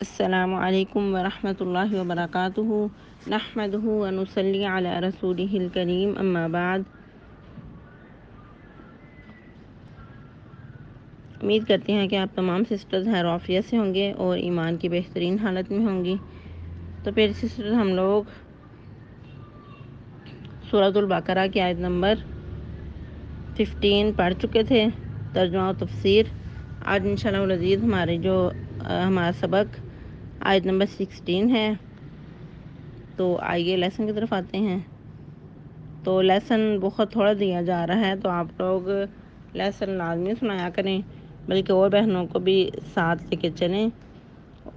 السلام علیکم ورحمۃ اللہ وبرکاتہ نحمدہ ونصلی علی رسولہ الکریم اما بعد۔ امید کرتے ہیں کہ آپ تمام سسٹرز خیر وعافیت سے ہوں گے اور ایمان کی بہترین حالت میں ہوں گی۔ تو پھر سسٹرز ہم لوگ سورۃ البقرہ کی آیت نمبر 15 پڑھ چکے تھے، ترجمہ و تفسیر۔ آج انشاءاللہ العزیز ہمارا سبق آیت نمبر 16 ہے۔ تو آئیے لیسن کی طرف آتے ہیں۔ تو لیسن بہت تھوڑا دیا جا رہا ہے، تو آپ لوگ لیسن لازمی سنایا کریں، بلکہ اور بہنوں کو بھی ساتھ لے کے چلیں،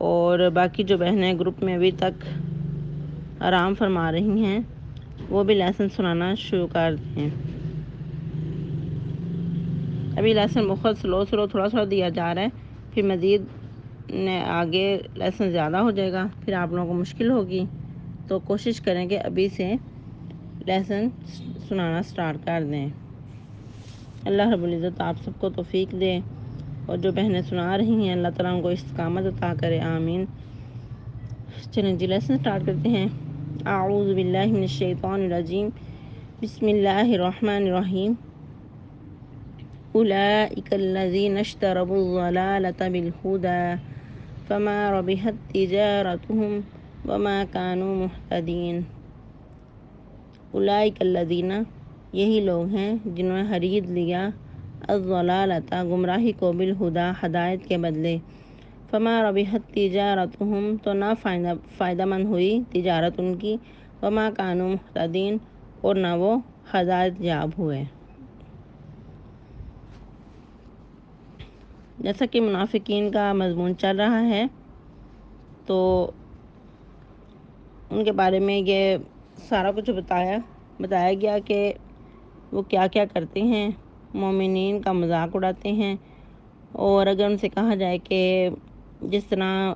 اور باقی جو بہنیں گروپ میں ابھی تک آرام فرما رہی ہیں وہ بھی لیسن سنانا شروع کر دیں۔ ابھی لیسن بہت سلو تھوڑا تھوڑا دیا جا رہا ہے، پھر مزید آگے لیسن زیادہ ہو جائے گا، پھر آپ لوگوں کو مشکل ہوگی۔ تو کوشش کریں کہ ابھی سے لیسن سنانا سٹارٹ کر دیں۔ اللہ رب العزت آپ سب کو توفیق دے، اور جو بہنیں سنا رہی ہیں اللہ تعالیٰ ان کو استقامت عطا کرے، آمین۔ چلیں جی لیسن سٹارٹ کرتے ہیں۔ اعوذ باللہ من الشیطان الرجیم، بسم اللہ الرحمن الرحیم۔ اولئک الذین اشتروا الضلالۃ بالہدی فما ربحت تجارتهم وما كانوا مہتدین۔ اولئک الذین، یہی لوگ ہیں جنہوں نے خرید لیا الضلالۃ، گمراہی کو، بالہدی، ہدایت کے بدلے۔ فما ربحت تجارتهم، تو نہ فائدہ مند ہوئی تجارت ان کی، وما كانوا مہتدین، اور نہ وہ ہدایت یاب ہوئے۔ جیسا کہ منافقین کا مضمون چل رہا ہے، تو ان کے بارے میں یہ سارا کچھ بتایا گیا کہ وہ کیا کیا کرتے ہیں۔ مومنین کا مذاق اڑاتے ہیں، اور اگر ان سے کہا جائے کہ جس طرح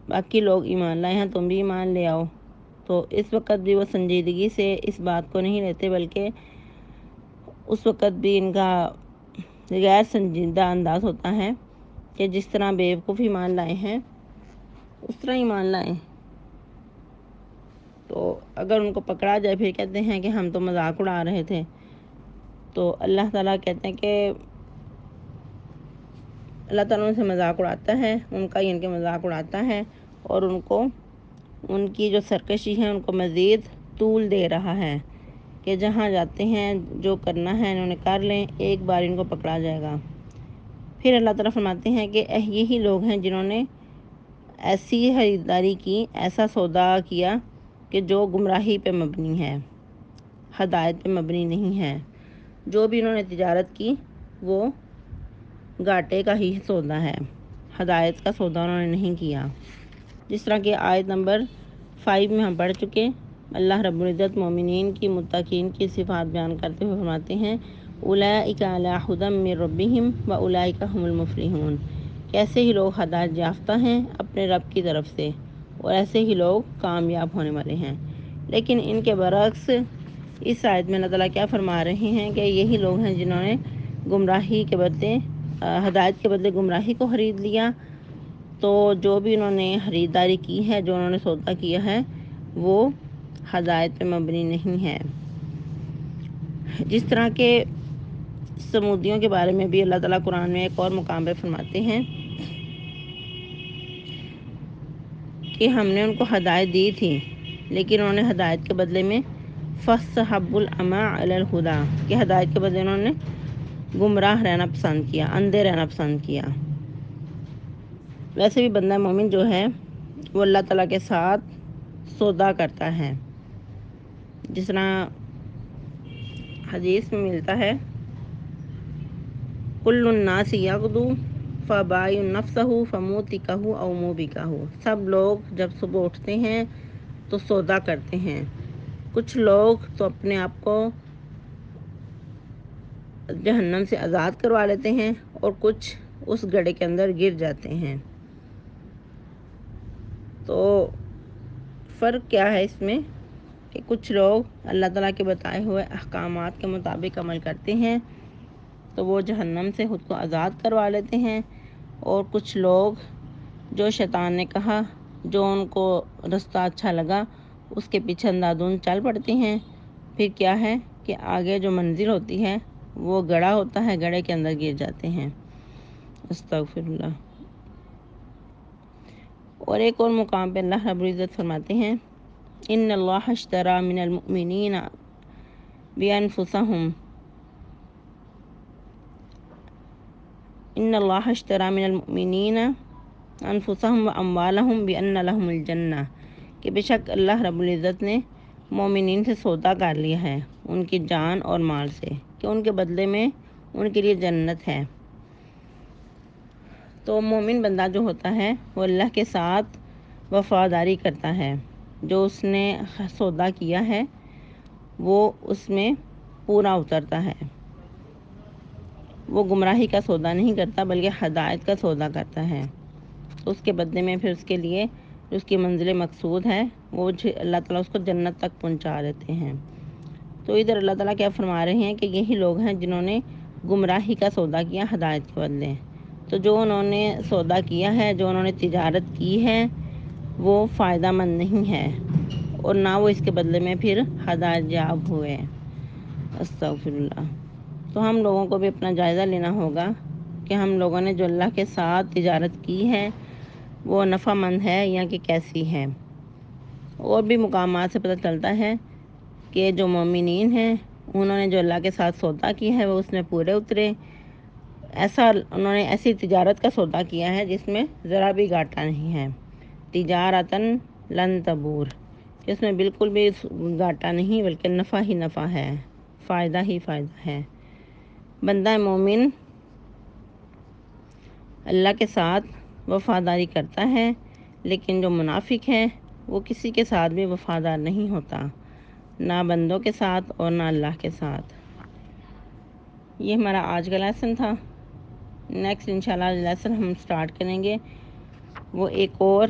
باقی لوگ ایمان لائے ہیں تم بھی ایمان لے آؤ، تو اس وقت بھی وہ سنجیدگی سے اس بات کو نہیں لیتے، بلکہ اس وقت بھی ان کا غیر سنجیدہ انداز ہوتا ہے کہ جس طرح بیوقوف ایمان لائے ہیں اس طرح ایمان لائیں۔ تو اگر ان کو پکڑا جائے پھر کہتے ہیں کہ ہم تو مذاق اڑا رہے تھے، تو اللہ تعالیٰ کہتے ہیں کہ اللہ تعالیٰ ان سے مذاق اڑاتا ہے، ان کا ان کے مذاق اڑاتا ہے، اور ان کو ان کی جو سرکشی ہے ان کو مزید طول دے رہا ہے کہ جہاں جاتے ہیں جو کرنا ہے انہوں نے کر لیں، ایک بار ان کو پکڑا جائے گا۔ پھر اللہ تعالیٰ فرماتے ہیں کہ یہی لوگ ہیں جنہوں نے ایسی خریداری کی، ایسا سودا کیا کہ جو گمراہی پہ مبنی ہے، ہدایت پہ مبنی نہیں ہے۔ جو بھی انہوں نے تجارت کی وہ گھاٹے کا ہی سودا ہے، ہدایت کا سودا انہوں نے نہیں کیا۔ جس طرح کہ آیت نمبر 5 میں ہم پڑھ چکے، اللہ رب العزت مومنین کی، متقین کی صفات بیان کرتے ہوئے فرماتے ہیں اولئک علی ھدی من ربہم واولئک ھم المفلحون، کہ ایسے ہی لوگ ہدایت یافتہ ہیں اپنے رب کی طرف سے، اور ایسے ہی لوگ کامیاب ہونے والے ہیں۔ لیکن ان کے برعکس اس آیت میں اللہ تعالیٰ کیا فرما رہے ہیں کہ یہی لوگ ہیں جنہوں نے گمراہی کے بدلے ہدایت کے بدلے گمراہی کو خرید لیا۔ تو جو بھی انہوں نے خریداری کی ہے، جو انہوں نے سودا کیا ہے، وہ ہدایت پہ مبنی نہیں ہے۔ جس طرح کے سمودیوں کے بارے میں بھی اللہ تعالیٰ قرآن میں ایک اور مقام پہ فرماتے ہیں کہ ہم نے ان کو ہدایت دی تھی، لیکن انہوں نے ہدایت کے بدلے میں فاستحبوا العمی علی الہدی، کہ ہدایت کے بدلے انہوں نے گمراہ رہنا پسند کیا، اندھے رہنا پسند کیا۔ ویسے بھی بندہ مومن جو ہے وہ اللہ تعالیٰ کے ساتھ سودا کرتا ہے، جس طرح حدیث میں ملتا ہے کل الناس یغدو فبائع نفسہ فموتکہ او موبکہ، سب لوگ جب صبح اٹھتے ہیں تو سودا کرتے ہیں، کچھ لوگ تو اپنے آپ کو جہنم سے آزاد کروا لیتے ہیں، اور کچھ اس گڑھے کے اندر گر جاتے ہیں۔ تو فرق کیا ہے اس میں کہ کچھ لوگ اللہ تعالیٰ کے بتائے ہوئے احکامات کے مطابق عمل کرتے ہیں تو وہ جہنم سے خود کو آزاد کروا لیتے ہیں، اور کچھ لوگ جو شیطان نے کہا، جو ان کو رستہ اچھا لگا اس کے پیچھے اندھادھند چل پڑتی ہیں، پھر کیا ہے کہ آگے جو منزل ہوتی ہے وہ گڑھا ہوتا ہے، گڑھے کے اندر گر جاتے ہیں۔ استغفر اللہ۔ اور ایک اور مقام پہ اللہ رب العزت فرماتے ہیں ان اللہ اشتری من المؤمنین بانفسہم ان اللہ اشتری من المؤمنین انفسہم واموالہم بان لہم الجنہ، کہ بے شک اللہ رب العزت نے مومنین سے سودا کر لیا ہے ان کی جان اور مال سے، کہ ان کے بدلے میں ان کے لیے جنت ہے۔ تو مومن بندہ جو ہوتا ہے وہ اللہ کے ساتھ وفاداری کرتا ہے، جو اس نے سودا کیا ہے وہ اس میں پورا اترتا ہے، وہ گمراہی کا سودا نہیں کرتا بلکہ ہدایت کا سودا کرتا ہے۔ اس کے بدلے میں پھر اس کے لیے جو اس کی منزل مقصود ہے وہ اللہ تعالیٰ اس کو جنت تک پہنچا دیتے ہیں۔ تو ادھر اللہ تعالیٰ کیا فرما رہے ہیں کہ یہی لوگ ہیں جنہوں نے گمراہی کا سودا کیا ہدایت کے بدلے۔ تو جو انہوں نے سودا کیا ہے، جو انہوں نے تجارت کی ہے وہ فائدہ مند نہیں ہے، اور نہ وہ اس کے بدلے میں پھر ہدایت یاب ہوئے۔ استغفر اللہ۔ تو ہم لوگوں کو بھی اپنا جائزہ لینا ہوگا کہ ہم لوگوں نے جو اللہ کے ساتھ تجارت کی ہے وہ نفع مند ہے یا کہ کیسی ہے۔ اور بھی مقامات سے پتہ چلتا ہے کہ جو مومنین ہیں انہوں نے جو اللہ کے ساتھ سودا کیا ہے وہ اس میں پورے اترے، انہوں نے ایسی تجارت کا سودا کیا ہے جس میں ذرا بھی گھاٹا نہیں ہے، تجارتاً لن تبور، جس میں بالکل بھی گھاٹا نہیں بلکہ نفع ہی نفع ہے، فائدہ ہی فائدہ ہے۔ بندہ مومن اللہ کے ساتھ وفاداری کرتا ہے، لیکن جو منافق ہے وہ کسی کے ساتھ بھی وفادار نہیں ہوتا، نہ بندوں کے ساتھ اور نہ اللہ کے ساتھ۔ یہ ہمارا آج کا لیسن تھا۔ نیکسٹ انشاءاللہ لیسن ہم سٹارٹ کریں گے، وہ ایک اور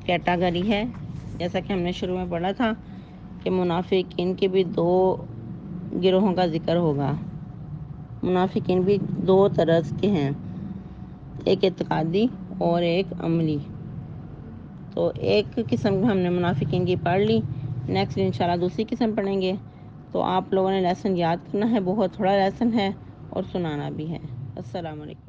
کیٹاگری ہے، جیسا کہ ہم نے شروع میں پڑھا تھا کہ منافقین کے بھی دو گروہوں کا ذکر ہوگا۔ منافقین بھی دو طرح کے ہیں، ایک اعتقادی اور ایک عملی۔ تو ایک قسم ہم نے منافقین کی پڑھ لی، نیکسٹ انشاءاللہ دوسری قسم پڑھیں گے۔ تو آپ لوگوں نے لیسن یاد کرنا ہے، بہت تھوڑا لیسن ہے اور سنانا بھی ہے۔ السلام علیکم۔